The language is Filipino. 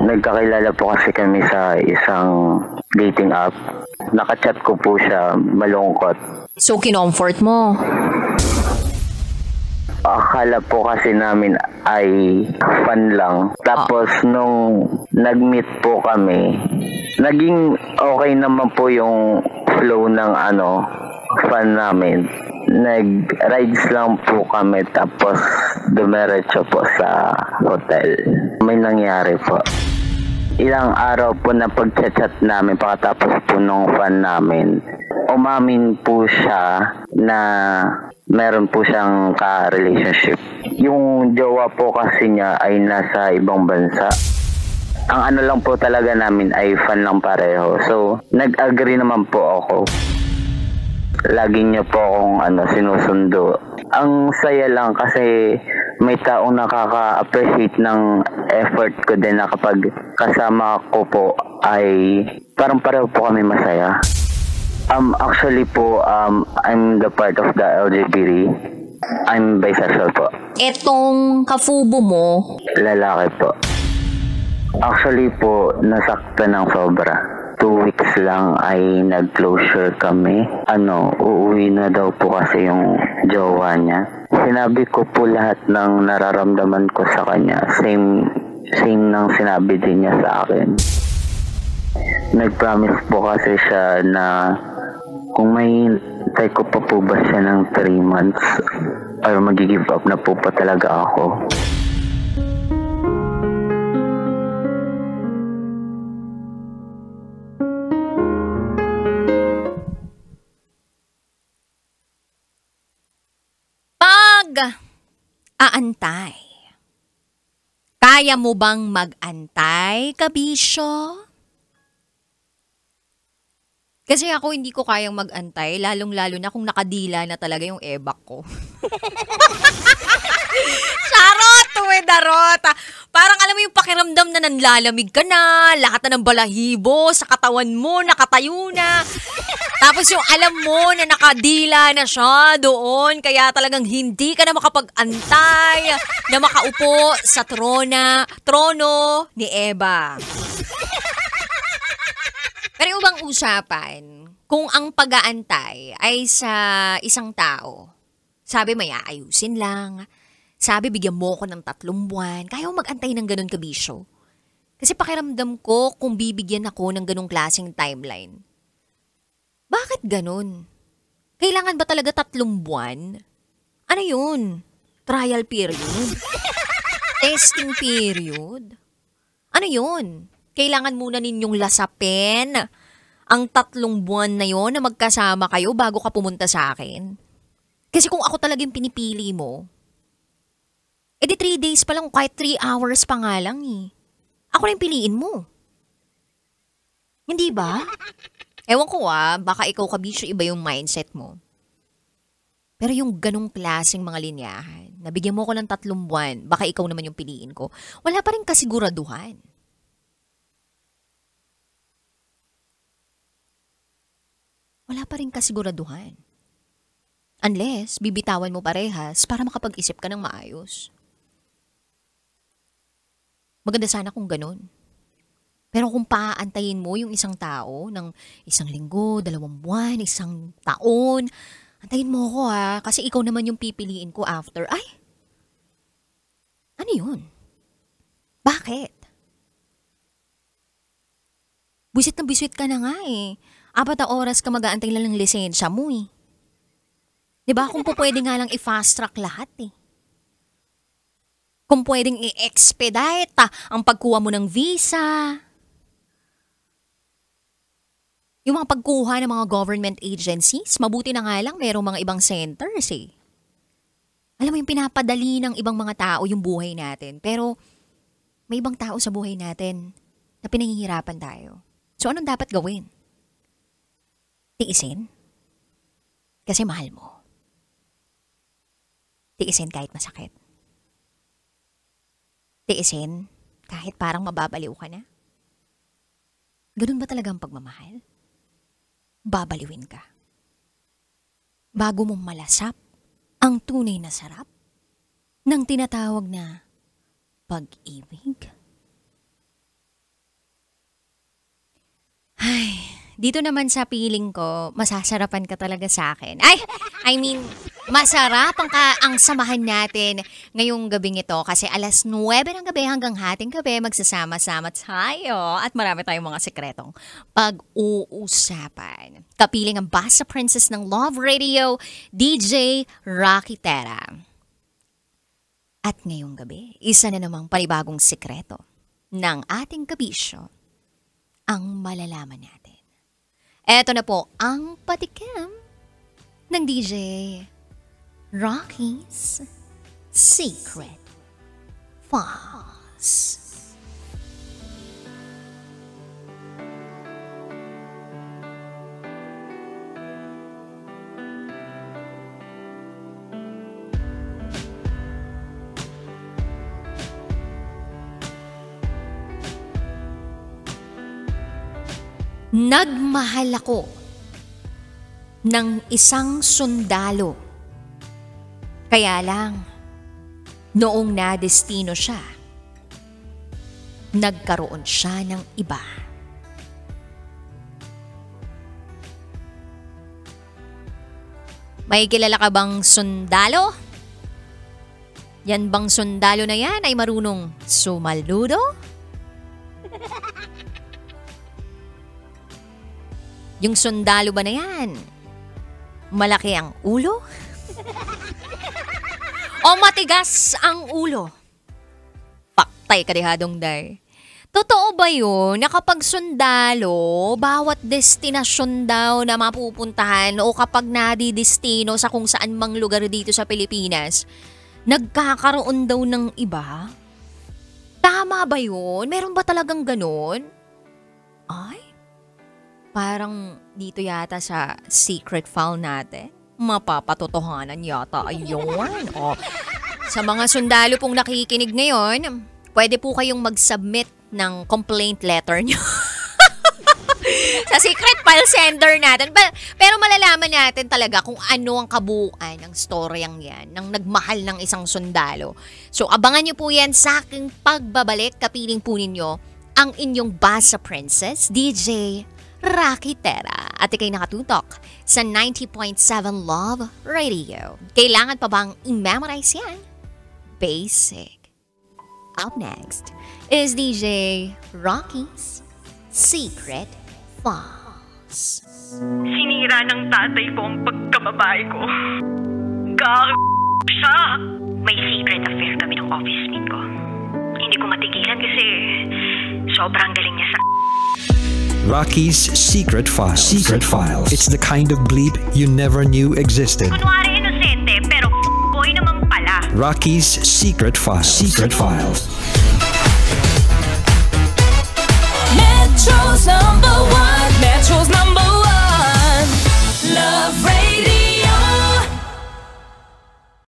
Nagkakilala po kasi kami sa isang dating app. Nakachat ko po siya, malungkot. So, kinomfort mo? Akala po kasi namin ay fun lang. Tapos nung nag-meet po kami, naging okay naman po yung flow ng fun namin. Nag-rides lang po kami tapos dumiretso po sa hotel. May nangyari po. Ilang araw po na pag-chat namin pagkatapos po nung fun namin, umamin po siya na meron po siyang ka-relationship. Yung jowa po kasi niya ay nasa ibang bansa. Ang ano lang po talaga namin ay fun lang pareho. So, nag-agree naman po ako. Lagi niya po akong sinusundo. Ang saya lang kasi may taong nakaka-appreciate ng effort ko din na kapag kasama ko po ay parang pareho po kami masaya. Actually po, I'm the part of the LGBT. I'm bisexual po. Etong kafubo mo? Lalaki po. Actually po, nasaktan ng sobra. 2 weeks lang ay nag-closure kami. Uuwi na daw po kasi yung jowa niya. Sinabi ko po lahat ng nararamdaman ko sa kanya. Same nang sinabi din niya sa akin. Nag-promise po kasi siya na kung may hintay ko pa po ba siya ng 3 months or mag-give up na po pa talaga ako. Aantay. Kaya mo bang mag-antay, kabisyo? Kasi ako hindi ko kayang mag-antay, lalong-lalo na kung nakadila na talaga yung ebak ko. Charot! Tuwedarot! Parang alam mo yung pakiramdam na nanlalamig ka na, lahat na ng balahibo sa katawan mo, nakatayo na. Tapos yung alam mo na nakadila na siya doon, kaya talagang hindi ka na makapag-antay na makaupo sa trono ni Eva. Pero ibang usapan, kung ang pag-aantay ay sa isang tao, sabi may aayusin lang, sabi bigyan mo ko ng 3 buwan, kaya mo mag-antay ng ganun kabisyo. Kasi pakiramdam ko kung bibigyan ako ng ganung klaseng timeline. Bakit ganun? Kailangan ba talaga 3 buwan? Ano yun? Trial period? Testing period? Ano yun? Kailangan muna ninyong lasapin ang 3 buwan na yon na magkasama kayo bago ka pumunta sa akin. Kasi kung ako talagang pinipili mo, edi 3 days pa lang, kahit 3 hours pa nga lang eh. Ako na yung piliin mo. Hindi ba? Ewan ko baka ikaw kabisyo iba yung mindset mo. Pero yung ganong klaseng mga linyahan, nabigyan mo ko ng 3 buwan, baka ikaw naman yung piliin ko, wala pa rin kasiguraduhan. Wala pa rin kasiguraduhan. Unless, bibitawan mo parehas para makapag-isip ka ng maayos. Maganda sana kung ganun. Pero kung paaantayin mo yung isang tao ng 1 linggo, 2 buwan, 1 taon, antayin mo ko kasi ikaw naman yung pipiliin ko after. Ay! Ano yun? Bakit? Buisit na buisit ka na nga eh. 4 na oras ka mag-aantay lang ng lisensya mo eh. Diba kung pwede nga lang i-fast track lahat eh. Kung pwedeng i-expedite ang pagkuha mo ng visa. Yung mga pagkuha ng mga government agencies, mabuti na nga lang merong mga ibang centers eh. Alam mo yung pinapadali ng ibang mga tao yung buhay natin. Pero may ibang tao sa buhay natin na pinahihirapan tayo. So anong dapat gawin? Tiisin? Kasi mahal mo. Tiisin kahit masakit. Tiisin kahit parang mababaliw ka na. Ganun ba talaga ang pagmamahal? Babaliwin ka. Bago mong malasap ang tunay na sarap ng tinatawag na pag-ibig. dito naman sa piling ko, masasarapan ka talaga sa akin. I mean, masarapan ka ang samahan natin ngayong gabing ito kasi alas 9 ng gabi hanggang hating gabi magsasama-sama tayo at marami tayong mga sekretong pag-uusapan. Kapiling ang Basta Princess ng Love Radio, DJ Rocky Terra. At ngayong gabi, isa na namang panibagong sekreto ng ating kabisyo ang malalaman natin. Eto na po ang patikim ng DJ Rocky's Secret Files. Nagmahal ako ng isang sundalo. Kaya lang, noong nadestino siya, nagkaroon siya ng iba. May kilala ka bang sundalo? Yan bang sundalo na yan ay marunong sumaldudo? Yung sundalo ba na yan? Malaki ang ulo? O matigas ang ulo? Paktay kadihadong day. Totoo ba yun na kapag sundalo, bawat destinasyon daw na mapupuntahan o kapag nadidestino sa kung saan mang lugar dito sa Pilipinas, nagkakaroon daw ng iba? Tama ba yun? Meron ba talagang ganun? Ay? Parang dito yata sa secret file natin, mapapatotohanan yata ayun. O, sa mga sundalo pong nakikinig ngayon, pwede po kayong mag-submit ng complaint letter nyo sa secret file sender natin. Pero malalaman natin talaga kung ano ang kabuuan ng storyang yan, ng nagmahal ng isang sundalo. So abangan nyo po yan sa aking pagbabalik. Kapiling po ninyo ang inyong Basta Princess, DJ Rocky Terra, at ikay nakatutok sa 90.7 Love Radio. Kailangan pa bang i-memorize yan? Basic. Up next is DJ Rocky's Secret Files. Sinira ng tatay ko ang pagkababae ko. Siya. May secret affair kami ng office mate ko. Hindi ko matigilan kasi sobrang galing niya sa... Rocky's Secret Files. Secret Files. It's the kind of bleep you never knew existed. Kunwari inosente, pero boy naman pala. Rocky's Secret Files. Secret Files. Metro's number